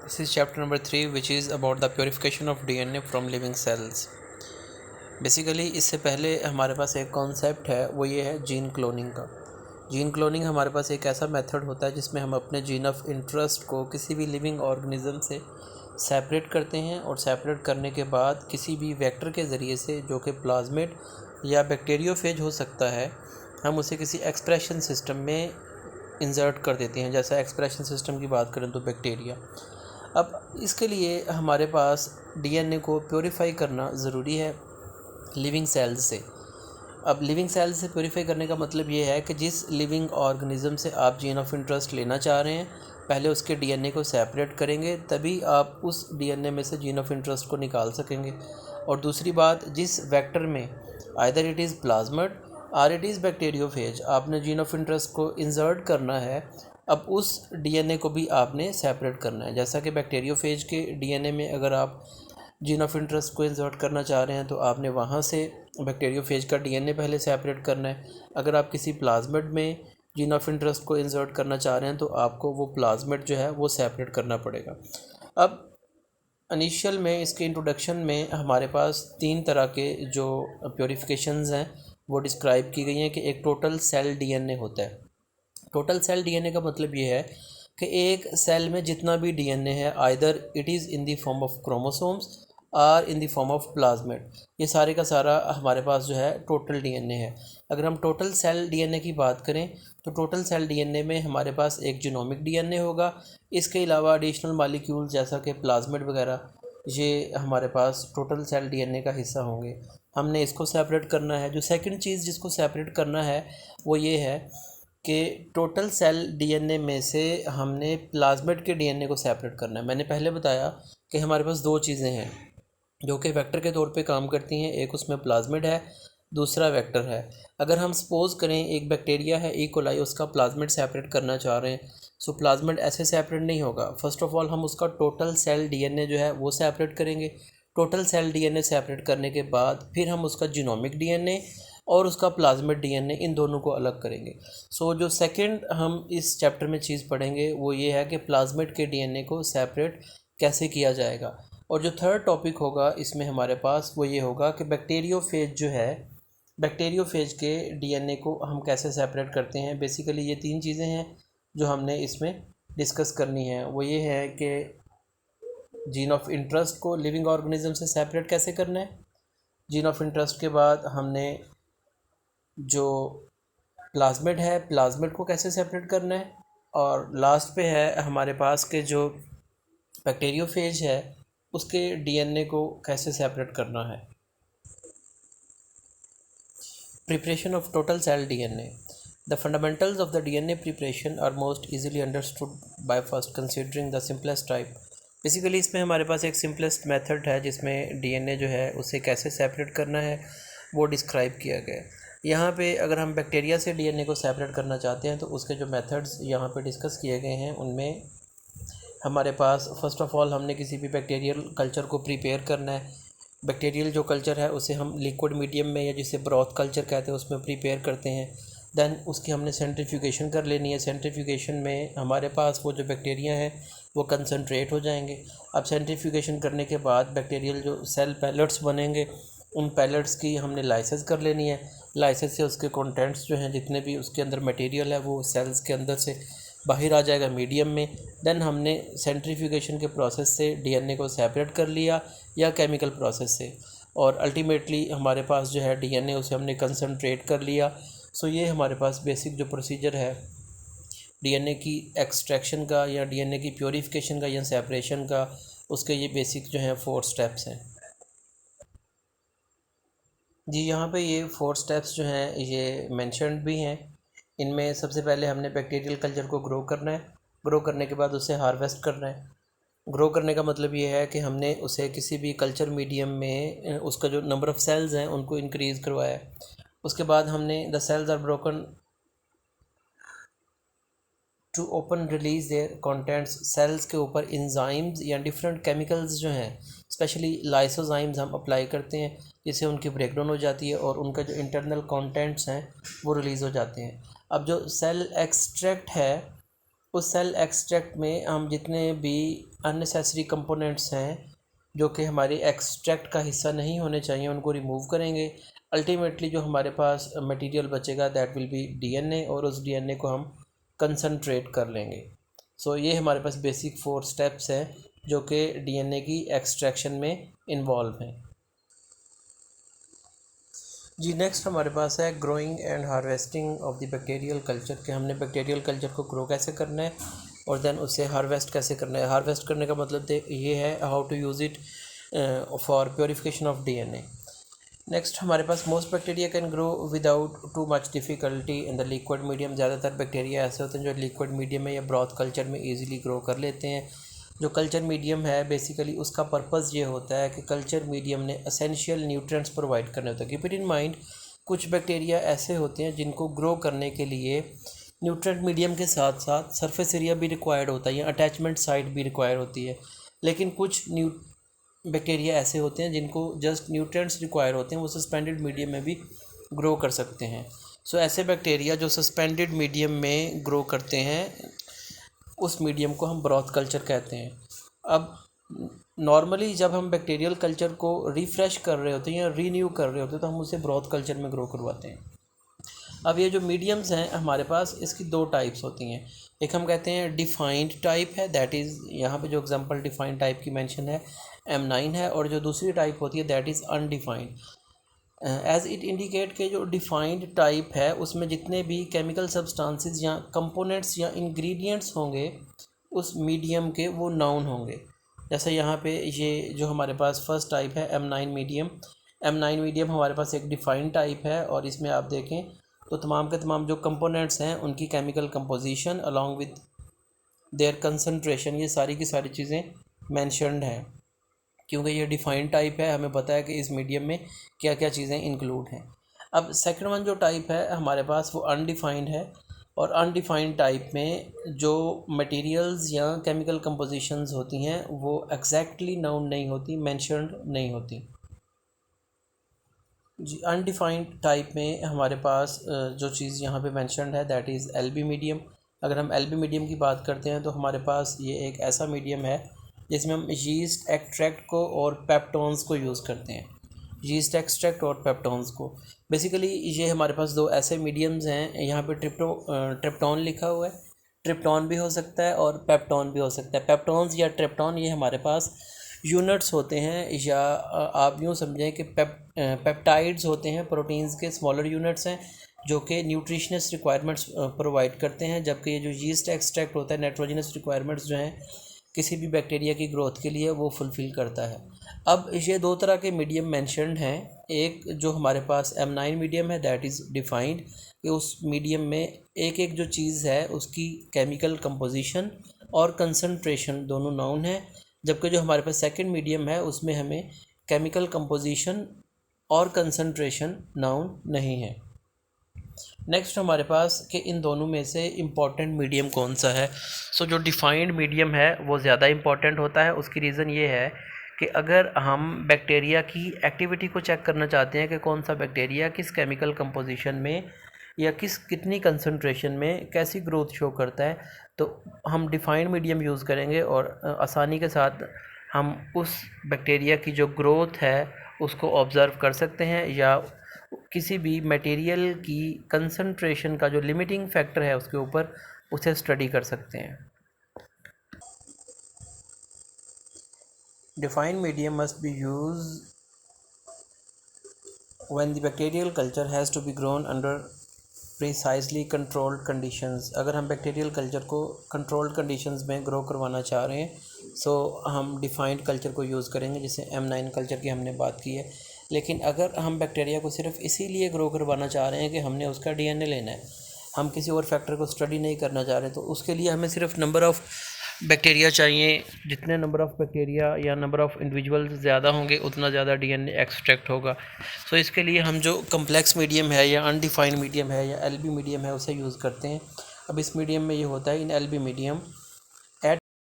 This is chapter number 3 which is about the purification of DNA from living cells. Basically इससे पहले हमारे पास एक concept है, वो ये है जीन क्लोनिंग का। जीन क्लोनिंग हमारे पास एक ऐसा मेथड होता है जिसमें हम अपने जीन ऑफ इंटरेस्ट को किसी भी लिविंग ऑर्गेनिज्म से सेपरेट करते हैं और सेपरेट करने के बाद किसी भी वेक्टर के ज़रिए से, जो कि प्लाज्मिड या बैक्टीरियोफेज हो सकता है, हम उसे किसी एक्सप्रेशन सिस्टम में इंसर्ट कर देते हैं। जैसा एक्सप्रेशन सिस्टम की बात करें तो बैक्टीरिया। अब इसके लिए हमारे पास डीएनए को प्योरीफाई करना ज़रूरी है लिविंग सेल्स से। अब लिविंग सेल्स से प्योरीफाई करने का मतलब ये है कि जिस लिविंग ऑर्गेनिज्म से आप जीन ऑफ इंटरेस्ट लेना चाह रहे हैं, पहले उसके डीएनए को सेपरेट करेंगे, तभी आप उस डीएनए में से जीन ऑफ इंटरेस्ट को निकाल सकेंगे। और दूसरी बात, जिस वेक्टर में आइदर इट इज़ प्लाज्मिड और इट इज़ बैक्टीरियोफेज आपने जीन ऑफ इंटरेस्ट को इंसर्ट करना है, अब उस डीएनए को भी आपने सेपरेट करना है। जैसा कि बैक्टीरियोफेज के डीएनए में अगर आप जीन ऑफ इंटरेस्ट को इंसर्ट करना चाह रहे हैं तो आपने वहाँ से बैक्टीरियोफेज का डीएनए पहले सेपरेट करना है। अगर आप किसी प्लाज्मिड में जीन ऑफ इंटरेस्ट को इंसर्ट करना चाह रहे हैं तो आपको वो प्लाज्मिड जो है वो सेपरेट करना पड़ेगा। अब इनिशियल में इसके इंट्रोडक्शन में हमारे पास 3 तरह के जो प्योरीफिकेशंस हैं वो डिस्क्राइब की गई हैं कि एक टोटल सेल डीएनए होता है। टोटल सेल डीएनए का मतलब ये है कि एक सेल में जितना भी डीएनए है, either it is in the form of chromosomes और in the form of plasmid, ये सारे का सारा हमारे पास जो है टोटल डीएनए है। अगर हम टोटल सेल डीएनए की बात करें तो टोटल सेल डीएनए में हमारे पास एक जीनोमिक डीएनए होगा। इसके अलावा एडिशनल मॉलिक्यूल्स जैसा कि प्लाज्मिड वगैरह, ये हमारे पास टोटल सेल डीएनए का हिस्सा होंगे। हमने इसको सेपरेट करना है। जो सेकंड चीज़ जिसको सेपरेट करना है वो ये है कि टोटल सेल डीएनए में से हमने प्लाज्मिड के डीएनए को सेपरेट करना है। मैंने पहले बताया कि हमारे पास 2 चीज़ें हैं जो कि वेक्टर के तौर पे काम करती हैं। एक उसमें प्लाज्मिड है, दूसरा वेक्टर है। अगर हम सपोज़ करें एक बैक्टीरिया है ई कोलाई, उसका प्लाज्मिड सेपरेट करना चाह रहे हैं, सो प्लाज्मिड ऐसे सेपरेट नहीं होगा। फर्स्ट ऑफ ऑल हम उसका टोटल सेल डीएनए जो है वो सेपरेट करेंगे। टोटल सेल डीएनए सेपरेट करने के बाद फिर हम उसका जीनोमिक डीएनए और उसका प्लाज्मिड डीएनए, इन दोनों को अलग करेंगे। सो जो सेकंड हम इस चैप्टर में चीज़ पढ़ेंगे वो ये है कि प्लाज्मिड के डीएनए को सेपरेट कैसे किया जाएगा। और जो थर्ड टॉपिक होगा इसमें हमारे पास वो ये होगा कि बैक्टीरियोफेज जो है, बैक्टीरियोफेज के डीएनए को हम कैसे सेपरेट करते हैं। बेसिकली ये 3 चीज़ें हैं जो हमने इसमें डिस्कस करनी है। वो ये है कि जीन ऑफ इंटरेस्ट को लिविंग ऑर्गेनिज्म से सेपरेट कैसे करना है, जीन ऑफ इंटरेस्ट के बाद हमने जो प्लाज्मिड है, प्लाज्मिड को कैसे सेपरेट करना है, और लास्ट पे है हमारे पास के जो बैक्टीरियोफेज है उसके डीएनए को कैसे सेपरेट करना है। Preparation of total cell DNA. The fundamentals of the DNA preparation are most easily understood by first considering the simplest type. Basically इसमें हमारे पास एक सिंपलेस्ट मेथड है जिसमें डीएनए जो है उसे कैसे सेपरेट करना है वो डिस्क्राइब किया गया है। यहाँ पे अगर हम बैक्टीरिया से डीएनए को सेपरेट करना चाहते हैं तो उसके जो मेथड्स यहाँ पे डिस्कस किए गए हैं उनमें हमारे पास फर्स्ट ऑफ ऑल हमने किसी भी बैक्टीरियल कल्चर को प्रिपेयर करना है। बैक्टीरियल जो कल्चर है उसे हम लिक्विड मीडियम में, या जिसे ब्रॉथ कल्चर कहते हैं, उसमें प्रिपेयर करते हैं। देन उसकी हमने सेंट्रीफ्यूगेशन कर लेनी है। सेंट्रीफ्यूगेशन में हमारे पास वो जो बैक्टीरिया हैं वो कंसनट्रेट हो जाएंगे। अब सेंट्रीफ्यूगेशन करने के बाद बैक्टीरियल जो सेल पैलेट्स बनेंगे, उन पैलेट्स की हमने लाइसेंस कर लेनी है। लाइसेंस से उसके कंटेंट्स जो हैं, जितने भी उसके अंदर मटेरियल है, वो सेल्स के अंदर से बाहर आ जाएगा मीडियम में। देन हमने सेंट्रीफ्यूगेशन के प्रोसेस से डीएनए को सेपरेट कर लिया या केमिकल प्रोसेस से, और अल्टीमेटली हमारे पास जो है डीएनए उसे हमने कंसनट्रेट कर लिया। सो ये हमारे पास बेसिक जो प्रोसीजर है डीएनए की एक्सट्रैक्शन का या डीएनए की प्योरीफिकेशन का या सेपरेशन का, उसके ये बेसिक जो हैं 4 स्टेप्स हैं। जी, यहाँ पे ये 4 स्टेप्स जो हैं ये मेंशन्ड भी हैं। इनमें सबसे पहले हमने बैक्टीरियल कल्चर को ग्रो करना है। ग्रो करने के बाद उसे हार्वेस्ट करना है। ग्रो करने का मतलब ये है कि हमने उसे किसी भी कल्चर मीडियम में उसका जो नंबर ऑफ़ सेल्स हैं उनको इंक्रीज़ करवाया है। उसके बाद हमने the cells are broken to open release their contents. Cells के ऊपर इंजाइम्स या डिफरेंट केमिकल्स जो हैं, स्पेशली लाइसोजाइम्स हम अप्लाई करते हैं, जिससे उनकी ब्रेकडाउन हो जाती है और उनका जो इंटरनल कंटेंट्स हैं वो रिलीज़ हो जाते हैं। अब जो सेल एक्सट्रैक्ट है उस सेल एक्सट्रैक्ट में हम जितने भी अननेसेसरी कंपोनेंट्स हैं जो कि हमारे एक्सट्रैक्ट का हिस्सा नहीं होने चाहिए उनको रिमूव करेंगे। अल्टीमेटली जो हमारे पास मटेरियल बचेगा दैट विल बी डीएनए, और उस डीएनए को हम कंसंट्रेट कर लेंगे। सो ये हमारे पास बेसिक 4 स्टेप्स हैं जो कि डीएनए की एक्सट्रैक्शन में इन्वॉल्व हैं। जी नेक्स्ट हमारे पास है growing and harvesting of the bacterial culture, कि हमने बैक्टीरियल कल्चर को ग्रो कैसे करना है और देन उसे हार्वेस्ट कैसे करना है। हार्वेस्ट करने का मतलब ये है how to use it for purification of DNA. Next हमारे पास most bacteria can grow without too much difficulty in the liquid medium. ज़्यादातर बैक्टीरिया ऐसे होते हैं जो लिक्विड मीडियम में या ब्रॉथ कल्चर में ईजिली ग्रो कर लेते हैं। जो कल्चर मीडियम है बेसिकली उसका पर्पज़ ये होता है कि कल्चर मीडियम ने एसेंशियल न्यूट्रिएंट्स प्रोवाइड करने होते हैं। कीप इट इन माइंड, कुछ बैक्टीरिया ऐसे होते हैं जिनको ग्रो करने के लिए न्यूट्रिएंट मीडियम के साथ साथ सरफेस एरिया भी रिक्वायर्ड होता है या अटैचमेंट साइट भी रिक्वायर होती है। लेकिन कुछ बैक्टीरिया ऐसे होते हैं जिनको जस्ट न्यूट्रिएंट्स रिक्वायर होते हैं, वो सस्पेंडेड मीडियम में भी ग्रो कर सकते हैं। सो ऐसे बैक्टीरिया जो सस्पेंडेड मीडियम में ग्रो करते हैं उस मीडियम को हम ब्रॉथ कल्चर कहते हैं। अब नॉर्मली जब हम बैक्टीरियल कल्चर को रिफ़्रेश कर रहे होते हैं या रीन्यू कर रहे होते हैं तो हम उसे ब्रॉथ कल्चर में ग्रो करवाते हैं। अब ये जो मीडियम्स हैं हमारे पास, इसकी 2 टाइप्स होती हैं। एक हम कहते हैं डिफ़ाइंड टाइप है, दैट इज़ यहाँ पे जो एग्जांपल डिफ़ाइंड टाइप की मेंशन है M9 है, और जो दूसरी टाइप होती है that is undefined. As it indicate के जो डिफ़ाइंड टाइप है उसमें जितने भी केमिकल सब्सटेंसेस या कंपोनेंट्स या इंग्रेडिएंट्स होंगे उस मीडियम के वो नाउन होंगे। जैसे यहाँ पे ये जो हमारे पास फर्स्ट टाइप है M9 मीडियम, M9 मीडियम हमारे पास एक डिफ़ाइंड टाइप है, और इसमें आप देखें तो तमाम के तमाम जो कंपोनेंट्स हैं उनकी chemical composition along with their concentration, ये सारी की सारी चीज़ें मैंशनड हैं। क्योंकि ये डिफ़ाइंड टाइप है, हमें पता है कि इस मीडियम में क्या क्या चीज़ें इंक्लूड हैं। अब सेकंड वन जो टाइप है हमारे पास वो अनडिफ़ाइंड है, और अनडिफ़ाइंड टाइप में जो मटेरियल्स या केमिकल कंपोजिशंस होती हैं वो एग्जैक्टली नाउन नहीं होती, मेंशन्ड नहीं होती। जी अनडिफ़ाइंड टाइप में हमारे पास जो चीज़ यहाँ पे मेंशन्ड है दैट इज़ एलबी मीडियम। अगर हम एलबी मीडियम की बात करते हैं तो हमारे पास ये एक ऐसा मीडियम है जिसमें हम यीस्ट एक्सट्रैक्ट को और पेप्टोन्स को यूज़ करते हैं। यीस्ट एक्सट्रैक्ट और पेप्टोन्स को बेसिकली ये हमारे पास 2 ऐसे मीडियम्स हैं। यहाँ पे ट्रिप्टोन लिखा हुआ है, ट्रिप्टोन भी हो सकता है और पेप्टोन भी हो सकता है। पेप्टोन्स या ट्रिप्टोन ये हमारे पास यूनिट्स होते हैं, या आप यूँ समझें कि पेप्टाइड्स होते हैं, प्रोटीन्स के स्मॉलर यूनिट्स हैं जो कि न्यूट्रिशनस रिक्वायरमेंट्स प्रोवाइड करते हैं। जबकि ये जो यीस्ट एक्सट्रैक्ट होता है नाइट्रोजनस रिक्वायरमेंट्स जो हैं किसी भी बैक्टीरिया की ग्रोथ के लिए वो फुलफ़िल करता है। अब ये 2 तरह के मीडियम मेंशन्ड हैं। एक जो हमारे पास M9 मीडियम है दैट इज़ डिफ़ाइंड, कि उस मीडियम में एक एक जो चीज़ है उसकी केमिकल कंपोजिशन और कंसंट्रेशन दोनों नाउन है। जबकि जो हमारे पास सेकंड मीडियम है उसमें हमें केमिकल कंपोजिशन और कंसंट्रेशन नाउन नहीं है। नेक्स्ट हमारे पास कि इन दोनों में से इम्पॉर्टेंट मीडियम कौन सा है। सो जो डिफ़ाइंड मीडियम है वो ज़्यादा इम्पॉर्टेंट होता है। उसकी रीज़न ये है कि अगर हम बैक्टीरिया की एक्टिविटी को चेक करना चाहते हैं कि कौन सा बैक्टीरिया किस केमिकल कंपोजिशन में या कितनी कंसंट्रेशन में कैसी ग्रोथ शो करता है, तो हम डिफ़ाइंड मीडियम यूज़ करेंगे और आसानी के साथ हम उस बैक्टीरिया की जो ग्रोथ है उसको ऑब्ज़र्व कर सकते हैं, या किसी भी मटेरियल की कंसंट्रेशन का जो लिमिटिंग फैक्टर है उसके ऊपर उसे स्टडी कर सकते हैं। Defined medium must be used when the bacterial culture has to be grown under precisely controlled conditions। अगर हम बैक्टीरियल कल्चर को कंट्रोल्ड कंडीशंस में ग्रो करवाना चाह रहे हैं सो हम डिफाइंड कल्चर को यूज़ करेंगे, जिसे M9 कल्चर की हमने बात की है। लेकिन अगर हम बैक्टीरिया को सिर्फ इसीलिए ग्रो करवाना चाह रहे हैं कि हमने उसका DNA लेना है, हम किसी और फैक्टर को स्टडी नहीं करना चाह रहे, तो उसके लिए हमें सिर्फ नंबर ऑफ़ बैक्टीरिया चाहिए। जितने नंबर ऑफ़ बैक्टीरिया या नंबर ऑफ़ इंडिविजुअल्स ज़्यादा होंगे उतना ज़्यादा DNA एक्सट्रैक्ट होगा। सो इसके लिए हम जो कम्प्लेक्स मीडियम है या अनडिफाइंड मीडियम है या LB मीडियम है उसे यूज़ करते हैं। अब इस मीडियम में ये होता है, इन LB मीडियम